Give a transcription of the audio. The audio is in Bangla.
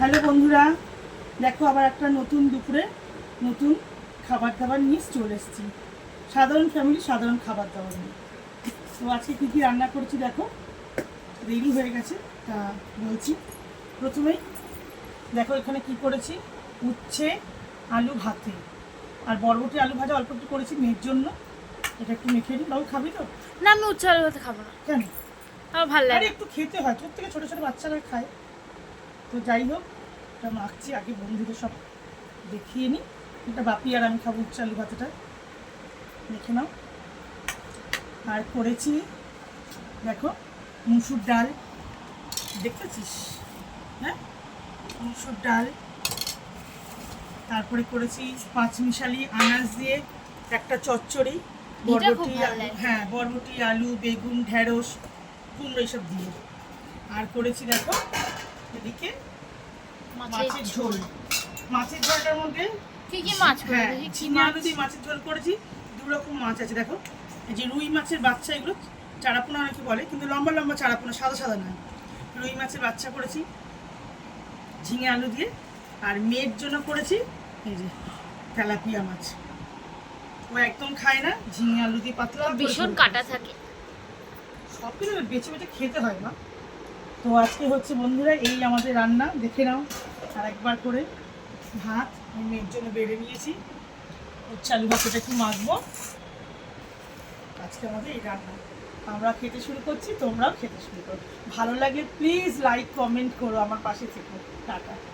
হ্যালো বন্ধুরা, দেখো আবার একটা নতুন দুপুরে নতুন খাবার দাবার নিয়ে চলে এসেছি। সাধারণ ফ্যামিলি, সাধারণ খাবার দাবার নিয়ে। তো আজকে কী কী রান্না করেছি দেখো, রেডি হয়ে গেছে। তা বলছি, প্রথমেই দেখো এখানে কি করেছি। উচ্ছে আলু ভাতে আর বরবটি আলু ভাজা অল্প একটু করেছি মেয়ের জন্য। এটা একটু মেখে নিই। বাবু খাবি তো? না, আমি উচ্চ আলু ভাত খাবো না। কেন? আমার ভালো আরে লাগে। একটু খেতে হয়, তোর থেকে ছোটো ছোটো বাচ্চারা খায়। তো যাই হোক, এটা মাখছি, আগে বন্ধুদের সব দেখিয়ে নিই। এটা বাপি আর আমি খাবো উচ্ছে আলু ভাতেটা, দেখে নাও। আর করেছি দেখো মুসুর ডাল, দেখতেছিস? হ্যাঁ, মুসুর ডাল। তারপরে করেছি পাঁচমিশালি আনাজ দিয়ে একটা চচ্চড়ি, এটা খুব বরবটি ভালো আলু, লাগে। হ্যাঁ বরবটি আলু বেগুন ঢেঁড়স কুমড়ো এইসব দিয়ে। আর করেছি দেখো এদিকে মাছের ঝোল। মাছের ঝোলটার মধ্যে কি কি মাছ করে হ্যাঁ দেখি, কি ঝিঙে মাছ? আলু দিয়ে মাছের ঝোল করেছি। দু রকম মাছ আছে দেখো, এই যে রুই মাছের বাচ্চা, এগুলো চারাপোনা অনেকে বলে, কিন্তু লম্বা লম্বা চারাপোনা, সাদা সাদা নয়। রুই মাছের বাচ্চা করেছি ঝিঙে আলু দিয়ে। আর মেয়ের জন্য করেছি এই যে তেলাপিয়া মাছ। ও একদম খায় না, ঝিঙে আলু দিয়ে পাতলা করে ভীষণ ঝোল কাটা করেছি। থাকে। সব কিছু বেছে বেছে খেতে হয় না। তো আজকে হচ্ছে বন্ধুরা এই আমাদের রান্না, দেখে নাও। আর একবার করে ভাত আমি মেয়ের জন্য বেড়ে নিয়েছি। উচ্ছে আলু ভাতটা একটু মাখবো। আজকে আমাদের এই রান্না, আমরা খেতে শুরু করছি, তোমরাও খেতে শুরু করো। ভালো লাগলে প্লিজ লাইক কমেন্ট করো, আমার পাশে থেকো। টাটা।